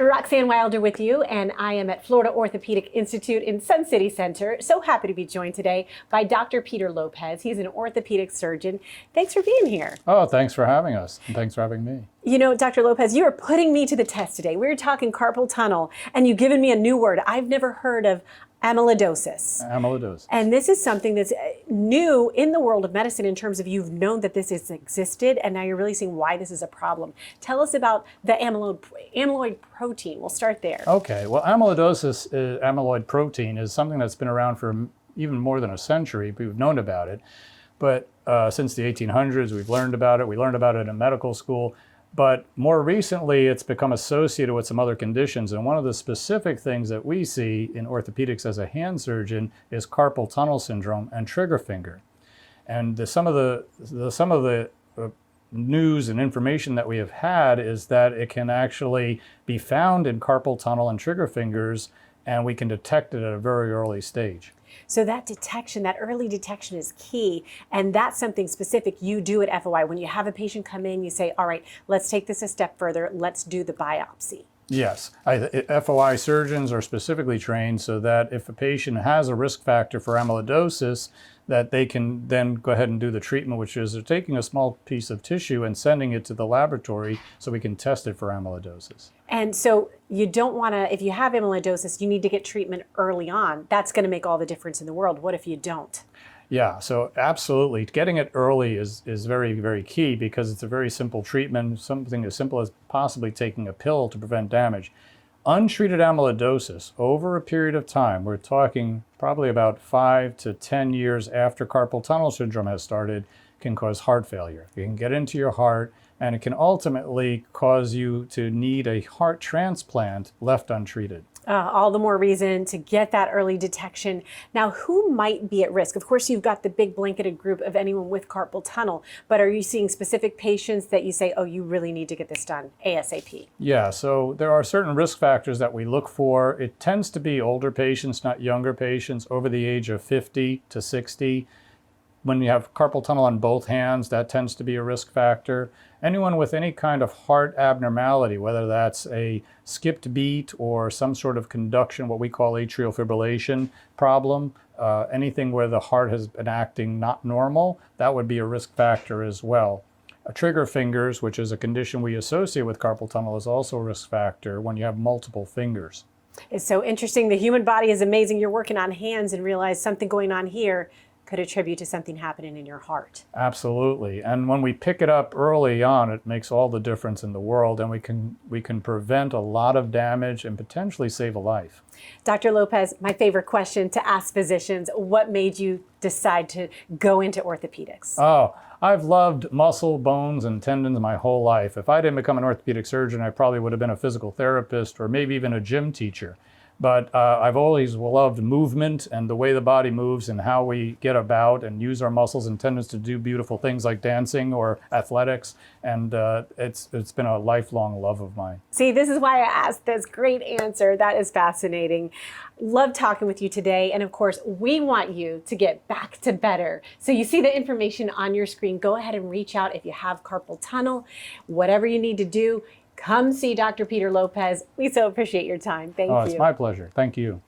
Roxanne Wilder with you, and I am at Florida Orthopaedic Institute in Sun City Center. So happy to be joined today by Dr. Peter Lopez. He's an orthopedic surgeon. Thanks for being here. Oh, thanks for having us, and thanks for having me. You know, Dr. Lopez, you are putting me to the test today. We were talking carpal tunnel, and you've given me a new word. I've never heard of amyloidosis. Amyloidosis. And this is something that's new in the world of medicine in terms of you've known that this has existed, and now you're really seeing why this is a problem. Tell us about the amyloid protein. We'll start there. Okay, well, amyloidosis, amyloid protein, is something that's been around for even more than a century. We've known about it. But since the 1800s, we've learned about it. We learned about it in medical school. But more recently, it's become associated with some other conditions. And one of the specific things that we see in orthopedics as a hand surgeon is carpal tunnel syndrome and trigger finger. And some of the news and information that we have had is that it can actually be found in carpal tunnel and trigger fingers, and we can detect it at a very early stage. So that detection, that early detection is key, and that's something specific you do at FOI. When you have a patient come in, you say, all right, let's take this a step further, let's do the biopsy. Yes, FOI surgeons are specifically trained so that if a patient has a risk factor for amyloidosis, that they can then go ahead and do the treatment, which is they're taking a small piece of tissue and sending it to the laboratory so we can test it for amyloidosis. And so you don't want to, if you have amyloidosis, you need to get treatment early on. That's going to make all the difference in the world. What if you don't? Yeah, so absolutely. Getting it early is very, very key because it's a very simple treatment, something as simple as possibly taking a pill to prevent damage. Untreated amyloidosis, over a period of time, we're talking probably about 5 to 10 years after carpal tunnel syndrome has started, can cause heart failure. It can get into your heart, and it can ultimately cause you to need a heart transplant left untreated. All the more reason to get that early detection. Now, who might be at risk? Of course, you've got the big blanketed group of anyone with carpal tunnel, but are you seeing specific patients that you say, oh, you really need to get this done ASAP? Yeah, so there are certain risk factors that we look for. It tends to be older patients, not younger patients, over the age of 50 to 60. When you have carpal tunnel on both hands, that tends to be a risk factor. Anyone with any kind of heart abnormality, whether that's a skipped beat or some sort of conduction, what we call atrial fibrillation problem, anything where the heart has been acting not normal, that would be a risk factor as well. Trigger fingers, which is a condition we associate with carpal tunnel, is also a risk factor when you have multiple fingers. It's so interesting. The human body is amazing. You're working on hands and realize something going on here could attribute to something happening in your heart. Absolutely. And when we pick it up early on, it makes all the difference in the world, and we can prevent a lot of damage and potentially save a life. Dr. Lopez, my favorite question to ask physicians, what made you decide to go into orthopedics? Oh, I've loved muscle, bones, and tendons my whole life. If I didn't become an orthopedic surgeon, I probably would have been a physical therapist or maybe even a gym teacher. But I've always loved movement and the way the body moves and how we get about and use our muscles and tendons to do beautiful things like dancing or athletics. And it's been a lifelong love of mine. See, this is why I asked this. Great answer. That is fascinating. Love talking with you today. And of course, we want you to get back to better. So you see the information on your screen. Go ahead and reach out if you have carpal tunnel, whatever you need to do. Come see Dr. Peter Lopez. We so appreciate your time. Thank you. Oh, it's my pleasure. Thank you.